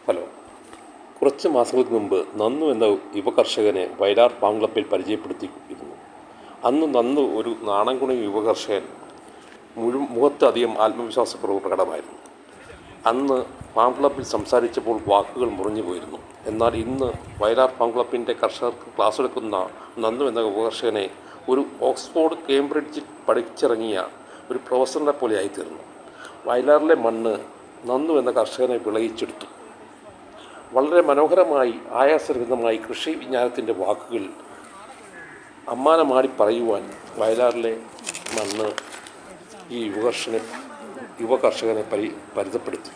Hello. കുറച്ച് മാസങ്ങൾക്ക് മുമ്പ് നന്നു എന്ന യുവകർഷകനെ വയലാർ പാങ്ക്ളപ്പിൽ പരിചയപ്പെടുത്തിയിരുന്നു. അന്ന് നന്നു ഒരു നാണംകുണി യുവകർഷകൻ. മുഖത്തധികം ആത്മവിശ്വാസക്കുറവ് പ്രകടമായിരുന്നു. അന്ന് പാങ്ക്ളപ്പിൽ സംസാരിച്ചപ്പോൾ വാക്കുകൾ മുറിഞ്ഞു പോയിരുന്നു. എന്നാൽ ഇന്ന് വയലാർ പാങ്ക്ളപ്പിൻ്റെ കർഷകർക്ക് ക്ലാസ് എടുക്കുന്ന നന്നു എന്ന യുവകർഷകനെ ഒരു ഓക്സ്ഫോർഡ് കേംബ്രിഡ്ജിൽ പഠിച്ചിറങ്ങിയ ഒരു പ്രൊഫസറിനെ പോലെ ആയിത്തീർന്നു. വയലാറിലെ മണ്ണ് നന്നു എന്ന കർഷകനെ വിളയിച്ചെടുത്തു. വളരെ മനോഹരമായി ആയാസരഹിതമായി കൃഷി വിജ്ഞാനത്തിൻ്റെ വാക്കുകൾ അമ്മാനമാടി പറയുവാൻ വയലാറിലെ മണ്ണ് ഈ യുവകർഷകനെ പരിചയപ്പെടുത്തി.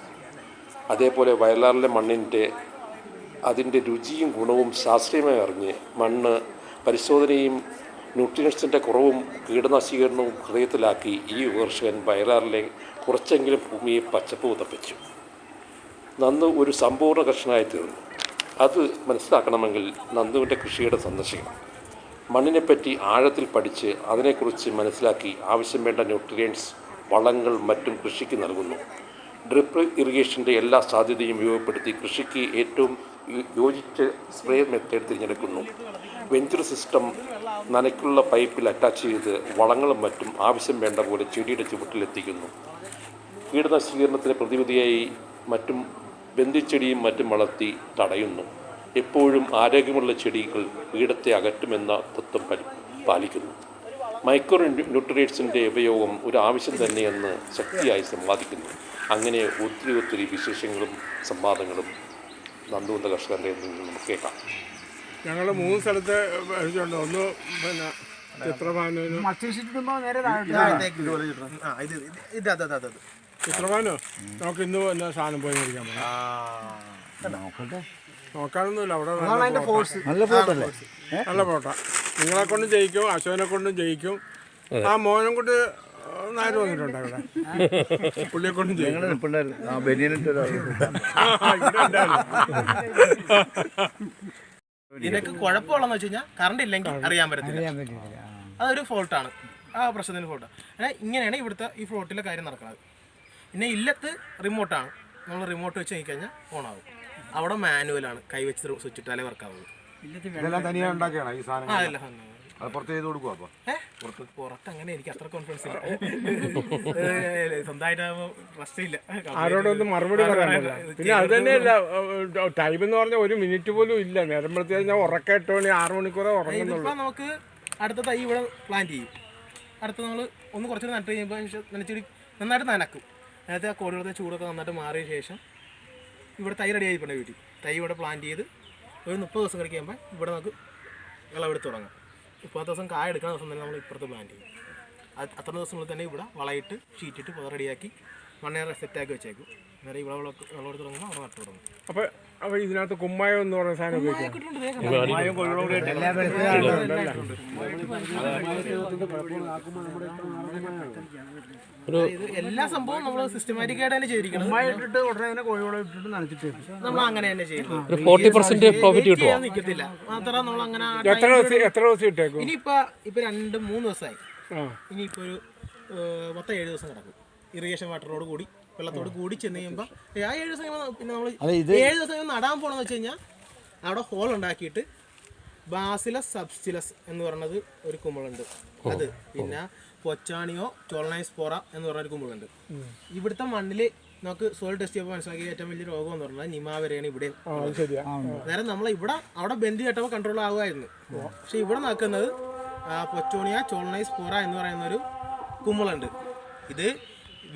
അതേപോലെ വയലാറിലെ മണ്ണിൻ്റെ അതിൻ്റെ രുചിയും ഗുണവും ശാസ്ത്രീയമായി അറിഞ്ഞ് മണ്ണ് പരിശോധനയും ന്യൂട്രിയൻസിൻ്റെ കുറവും കീടനാശീകരണവും ഹൃദയത്തിലാക്കി ഈ യുവകർഷകൻ വയലാറിലെ കുറച്ചെങ്കിലും ഭൂമിയെ പച്ചപ്പ് പുതപ്പിച്ചു. നന്നു ഒരു സമ്പൂർണ്ണ കർഷകനായി തീർന്നു. അത് മനസ്സിലാക്കണമെങ്കിൽ നന്ദുവിൻ്റെ കൃഷിയുടെ സന്ദർശിക്കണം. മണ്ണിനെപ്പറ്റി ആഴത്തിൽ പഠിച്ച് അതിനെക്കുറിച്ച് മനസ്സിലാക്കി ആവശ്യം വേണ്ട ന്യൂട്രിയൻസ് വളങ്ങൾ മറ്റും കൃഷിക്ക് നൽകുന്നു. ഡ്രിപ്പ് ഇറിഗേഷൻ്റെ എല്ലാ സാധ്യതയും ഉപയോഗപ്പെടുത്തി കൃഷിക്ക് ഏറ്റവും യോജിച്ച സ്പ്രേ മെത്തേഡ് തിരഞ്ഞെടുക്കുന്നു. വെഞ്ചർ സിസ്റ്റം നനയ്ക്കുള്ള പൈപ്പിൽ അറ്റാച്ച് ചെയ്ത് വളങ്ങളും മറ്റും ആവശ്യം വേണ്ട പോലെ ചെടിയുടെ ചുവട്ടിലെത്തിക്കുന്നു. കീടനാശീകരണത്തിന് പ്രതിവിധിയായി മറ്റും ബന്ധിച്ചെടിയും മറ്റും വളർത്തി തടയുന്നു. എപ്പോഴും ആരോഗ്യമുള്ള ചെടികൾ കീടത്തെ അകറ്റുമെന്ന തത്വം പാലിക്കുന്നു. മൈക്രോ ന്യൂട്രിയൻസിൻ്റെ ഉപയോഗം ഒരു ആവശ്യം തന്നെയെന്ന് ശക്തിയായി സമ്പാദിക്കുന്നു. അങ്ങനെ ഒത്തിരി വിശേഷങ്ങളും സംവാദങ്ങളും നന്ദുവന്ത കർഷകരുടെ നമുക്ക് കേൾക്കാം. ഞങ്ങൾ 3 സ്ഥലത്ത് പഠിച്ചുണ്ട്. ഒന്ന് പിന്നെ ചിത്രമാനോ നമുക്ക് ഇന്ന് എന്നാ സാധനം പോയി മേടിക്കാൻ നോക്കാനൊന്നുമില്ല. അവിടെ നല്ല ഫോട്ടോ നിങ്ങളെ കൊണ്ടും ജയിക്കും, അശോകനെ കൊണ്ടും ജയിക്കും. ആ മോനും കൊണ്ട് നാല് വന്നിട്ടുണ്ട് അവിടെ. പുള്ളിയെ കൊണ്ടും ജയിക്കും. ഇതിനൊക്കെ കുഴപ്പമുള്ളതെന്ന് വെച്ച് കഴിഞ്ഞാൽ കറണ്ട് ഇല്ലെങ്കിൽ അറിയാൻ പറ്റത്തില്ല. അതൊരു ഫോൾട്ടാണ്, ആ പ്രശ്നത്തിന് ഫോൾട്ടാണ്. ഇങ്ങനെയാണ് ഇവിടുത്തെ ഈ ഫ്ലോട്ടിലെ കാര്യം നടക്കുന്നത്. പിന്നെ ഇല്ലത്ത് റിമോട്ടാണ്. നമ്മൾ റിമോട്ട് വെച്ച് നോക്കിക്കഴിഞ്ഞാൽ ഓണാകും. അവിടെ മാനുവലാണ്, കൈവച്ച് സ്വിച്ച് ഇട്ടാലേ വർക്കാവുള്ളൂ. പുറത്ത് അങ്ങനെ എനിക്ക് അത്ര കോൺഫിഡൻസ് ഇല്ല. സ്വന്തമായിട്ട് ട്രസ്റ്റ് ഇല്ല. ആരോടൊന്നും മറുപടി പറയാനില്ല. പിന്നെ അത് തന്നെയല്ല, ടൈം എന്ന് പറഞ്ഞാൽ 1 മിനിറ്റ് പോലും ഇല്ല. നേരമ്പഴത്തേക്ക് ഞാൻ ഉറക്കം 8 മണി 6 മണിക്കൂറേ ഉറങ്ങുന്നുള്ളൂ. ഇപ്പം നമുക്ക് അടുത്ത തൈ ഇവിടെ പ്ലാന്റ് ചെയ്യും. അടുത്ത നമ്മൾ ഒന്ന് കുറച്ചുകൂടി നട്ട് കഴിയുമ്പോൾ നനച്ചിടി നന്നായിട്ട് നനക്കും. അതിനകത്ത് ആ കോഴിയുടെ ചൂടൊക്കെ നന്നായിട്ട് മാറിയ ശേഷം ഇവിടെ തൈ റെഡി ആയിപ്പോണ്ട് വീട്ടിൽ തൈ ഇവിടെ പ്ലാന്റ് ചെയ്ത് ഒരു 30 ദിവസം കഴിക്കുമ്പോൾ ഇവിടെ നമുക്ക് വിളവെടുത്ത് തുടങ്ങാം. 30 ദിവസം കായ എടുക്കുന്ന ദിവസം തന്നെ നമ്മൾ ഇപ്പുറത്ത് പ്ലാന്റ് ചെയ്യും. അത്ര ദിവസങ്ങളിൽ തന്നെ ഇവിടെ വളയിട്ട് ഷീറ്റിട്ട് പുറ റെഡിയാക്കി മണ്ണേറെ സെറ്റാക്കി വെച്ചേക്കും. നേരെ ഇവിടെ വിളവെടുത്ത് തുടങ്ങുമ്പോൾ അവിടെ നട്ട് തുടങ്ങും. അപ്പോൾ ഇതിനകത്ത് കുമ്മായം എന്ന് പറയുന്ന സാധനം എല്ലാ സംഭവവും നമ്മൾ സിസ്റ്റമാറ്റിക് ആയിട്ട് തന്നെ ചെയ്തിരിക്കണം. നമ്മൾ അങ്ങനെ തന്നെ ചെയ്യുന്നത്. 40% പ്രോഫിറ്റ് കിട്ടുമോ? നിൽക്കത്തില്ല മാത്രം നമ്മൾ അങ്ങനെ. എത്ര ദിവസം ഇട്ടേക്കും? ഇനിയിപ്പോൾ 2-3 ദിവസമായി. ഇനിയിപ്പോൾ ഒരു മൊത്തം 7 ദിവസം കിടക്കും. ഇറിഗേഷൻ വാട്ടറോട് കൂടി വെള്ളത്തോട് കൂടി ചെന്ന് കഴിയുമ്പോൾ ആ 7 ദിവസം പിന്നെ നമ്മൾ 7 ദിവസം നടാൻ പോകണമെന്ന് വെച്ച് കഴിഞ്ഞാൽ അവിടെ ഹോൾ ഉണ്ടാക്കിയിട്ട് ബാസിലസ് സബ്സ്റ്റിലസ് എന്ന് പറയുന്നത് ഒരു കുമ്പളുണ്ട്. അത് പിന്നെ പൊച്ചാണിയോ ചോളനൈസ്പോറ എന്ന് പറഞ്ഞൊരു കുമ്പളുണ്ട്. ഇവിടുത്തെ മണ്ണിൽ നമുക്ക് സോയിൽ ടെസ്റ്റ് ചെയ്യുമ്പോൾ മനസ്സിലാക്കിയ ഏറ്റവും വലിയ രോഗം എന്ന് പറഞ്ഞാൽ നിമാവരെയാണ് ഇവിടെ. നേരം നമ്മൾ ഇവിടെ അവിടെ ബെൻഡ് കേട്ടപ്പോൾ കൺട്രോൾ ആകുമായിരുന്നു. പക്ഷെ ഇവിടെ നോക്കുന്നത് പൊച്ചോണിയ ചോളനൈസ്പോറ എന്ന് പറയുന്നൊരു കുമ്പളുണ്ട്. ഇത്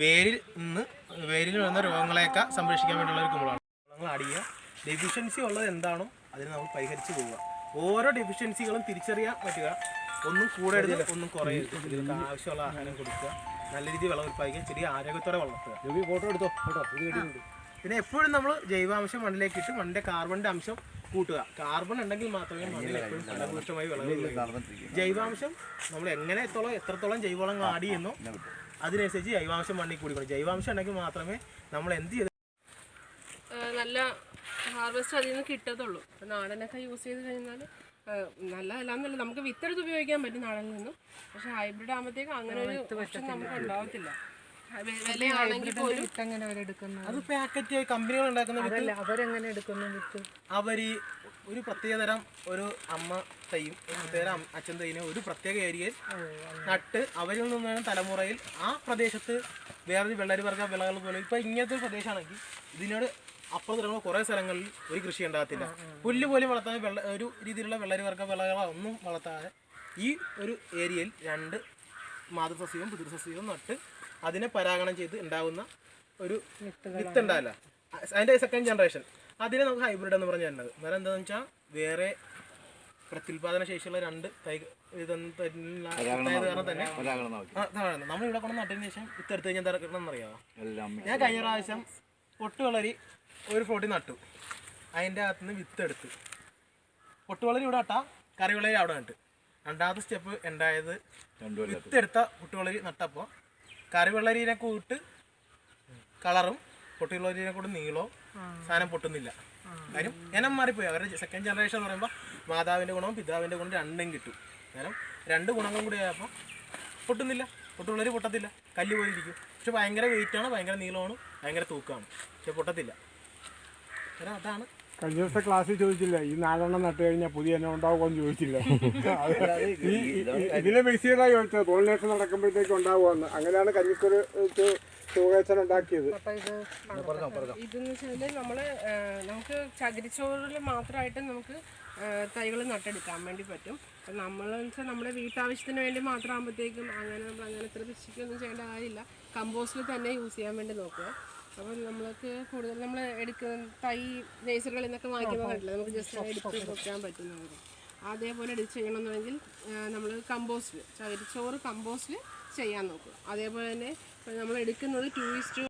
വേരിൽ വരുന്ന രോഗങ്ങളെയൊക്കെ സംരക്ഷിക്കാൻ വേണ്ടിയുള്ള ഒരു കുമ്പളാണ്. രോഗങ്ങൾ അടിയുക, ഡെഫിഷ്യൻസി ഉള്ളത് എന്താണോ അതിന് നമ്മൾ പരിഹരിച്ച് പോവുക. ഓരോ ഡെഫിഷ്യൻസികളും തിരിച്ചറിയാൻ പറ്റുക. ഒന്നും കൂടെ എടുത്ത് ഒന്നും കുറയരുത്. ഇതിലേക്ക് ആവശ്യമുള്ള ആഹാരം കൊടുക്കുക, നല്ല രീതിയിൽ വിളവ് ഉൽപ്പാദിക്കുക, ചെറിയ ആരോഗ്യത്തോടെ വളർത്തുക. ഫോട്ടോ എടുത്തോ. പിന്നെ എപ്പോഴും നമ്മൾ ജൈവാംശം മണ്ണിലേക്ക് ഇട്ട് മണ്ണിൻ്റെ കാർബണിൻ്റെ അംശം കൂട്ടുക. കാർബൺ ഉണ്ടെങ്കിൽ മാത്രമേ മണ്ണിൽ എപ്പോഴും ഫലഭൂഷ്ടമായി വിളവ്. ജൈവാംശം നമ്മൾ എത്രത്തോളം ജൈവവളങ്ങൾ ആഡ് ചെയ്യുന്നോ അതിനനുസരിച്ച് ജൈവാംശം മണ്ണിൽ കൂടിക്കണം. ജൈവാംശം ഉണ്ടെങ്കിൽ മാത്രമേ നമ്മൾ എന്ത് ചെയ്ത് നല്ല ഹാർവെസ്റ്റ് അതിൽ നിന്ന് കിട്ടത്തുള്ളൂ. നാടനൊക്കെ യൂസ് ചെയ്ത് കഴിഞ്ഞാൽ നല്ലതല്ലാന്നല്ല, നമുക്ക് വിത്തെടുത്ത് ഉപയോഗിക്കാൻ പറ്റും നാടനിൽ നിന്നും. പക്ഷെ ഹൈബ്രിഡ് ആകുമ്പോഴത്തേക്ക് അങ്ങനെ ഒരു ഓപ്ഷൻ നമുക്ക് ഉണ്ടാവത്തില്ല. വിലയാണെങ്കിൽ പോലും എങ്ങനെ അവരെടുക്കുന്നത്? അത് പാക്കറ്റ് കമ്പനികൾ ഉണ്ടാക്കുന്ന വിത്ത് അവരെങ്ങനെ എടുക്കുന്നു വിത്ത്? അവര് ഒരു പ്രത്യേകതരം ഒരു അമ്മ തൈയും ഒരു പ്രത്യേകതരം അച്ഛൻ തൈനെ ഒരു പ്രത്യേക ഏരിയയിൽ നട്ട് അവരിൽ നിന്നാണ് തലമുറയിൽ ആ പ്രദേശത്ത് വേറൊരു വെള്ളരിവർഗ വിളകൾ പോലെ ഇപ്പൊ ഇങ്ങനത്തെ ഒരു പ്രദേശമാണെങ്കിൽ ഇതിനോട് അപ്പുറത്ത് തുടങ്ങുന്ന കുറേ സ്ഥലങ്ങളിൽ ഒരു കൃഷി ഉണ്ടാകത്തില്ല. പുല്ല് പോലും വളർത്താൻ ഒരു രീതിയിലുള്ള വെള്ളരിവർഗ വിളകളോ ഒന്നും വളർത്താതെ ഈ ഒരു ഏരിയയിൽ 2 മാതൃസസ്യവും പിതൃസസ്യവും നട്ട് അതിനെ പരാഗണം ചെയ്ത് ഉണ്ടാകുന്ന ഒരു വിത്ത് ഉണ്ടാവില്ല. അതിൻ്റെ സെക്കൻഡ് ജനറേഷൻ അതിനെ നമുക്ക് ഹൈബ്രിഡ് എന്ന് പറഞ്ഞു തരുന്നത്. അന്നേരം എന്താണെന്ന് വെച്ചാൽ വേറെ പ്രത്യുൽപാദന ശേഷിയുള്ള 2 തൈ കാരണം തന്നെ നമ്മളിവിടെ കൊണ്ട് നട്ടതിന് ശേഷം വിത്ത് എടുത്ത് കഴിഞ്ഞാൽ എന്താ അറിയാമോ? ഞാൻ കഴിഞ്ഞ പ്രാവശ്യം പൊട്ടുവളരി ഒരു ഫ്ലോട്ടിൽ നട്ടു. അതിൻ്റെ അകത്തുനിന്ന് വിത്ത് എടുത്ത് പൊട്ടുവളരി ഇവിടെ നട്ടാ കറിവളരി അവിടെ നട്ട്. രണ്ടാമത്തെ സ്റ്റെപ്പ് ഉണ്ടായത് വിത്തെടുത്ത പൊട്ടുവളരി നട്ടപ്പോൾ കറിവെള്ളരീനെ കൂട്ട് കളറും പൊട്ടുവളരീനെ കൂടെ നീളവും സാധനം പൊട്ടുന്നില്ല. കാര്യം ഇനം മാറിപ്പോയി. അവരുടെ സെക്കൻഡ് ജനറേഷൻ എന്ന് പറയുമ്പോൾ മാതാവിൻ്റെ ഗുണവും പിതാവിൻ്റെ ഗുണം രണ്ടും കിട്ടും. കാരണം 2 ഗുണങ്ങളും കൂടി ആയപ്പോൾ പൊട്ടുന്നില്ല. പൊട്ടുവളരി പൊട്ടത്തില്ല, കല്ല് പോലെ ഇരിക്കും. പക്ഷെ ഭയങ്കര വെയിറ്റാണ്, ഭയങ്കര നീളമാണ്, ഭയങ്കര തൂക്കമാണ്, പക്ഷെ പൊട്ടത്തില്ല. കാരണം അതാണ്. കഴിഞ്ഞ ദിവസത്തെ ക്ലാസ്സിൽ ചോദിച്ചില്ല ഈ 4 എണ്ണം നട്ട് കഴിഞ്ഞാൽ പുതിയ എണ്ണം ഉണ്ടാവുമെന്ന് ചോദിച്ചില്ല. ഇതിനെ ബേസ് ചെയ്താൽ ചോദിച്ചത് പോളിനേഷൻ നടക്കുമ്പോഴത്തേക്ക് ഉണ്ടാവുമെന്ന്. അങ്ങനെയാണ് കഞ്ഞിക്കൊരു സുഖേശൻ ഉണ്ടാക്കിയത്. ഇതെന്ന് വെച്ചാൽ നമുക്ക് ചകിരിച്ചോറിൽ മാത്രമായിട്ട് നമുക്ക് തൈകൾ നട്ടെടുക്കാൻ വേണ്ടി പറ്റും. അപ്പം നമ്മളെന്ന് വെച്ചാൽ നമ്മുടെ വീട്ടാവശ്യത്തിന് വേണ്ടി മാത്രം ആകുമ്പോഴത്തേക്കും നമ്മൾ ഇത്ര കൃഷിക്കൊന്നും ചെയ്യേണ്ട കാര്യമില്ല. കമ്പോസ്റ്റിൽ തന്നെ യൂസ് ചെയ്യാൻ വേണ്ടി നോക്കുക. അപ്പം നമ്മൾക്ക് കൂടുതൽ നമ്മൾ എടുക്കുന്ന തൈ നേഴ്സറികളിൽ നിന്നൊക്കെ വാങ്ങിക്കുന്നതല്ല, നമുക്ക് ജസ്റ്റ് എടുത്ത് വെക്കാൻ പറ്റുന്നത്. അതേപോലെ എടുത്ത് ചെയ്യണമെന്നുണ്ടെങ്കിൽ നമ്മൾ കമ്പോസ്റ്റിൽ ചകിരിച്ചോറ് കമ്പോസ്റ്റിൽ ചെയ്യാൻ നോക്കുക. അതേപോലെ തന്നെ നമ്മൾ എടുക്കുന്നത് 2:1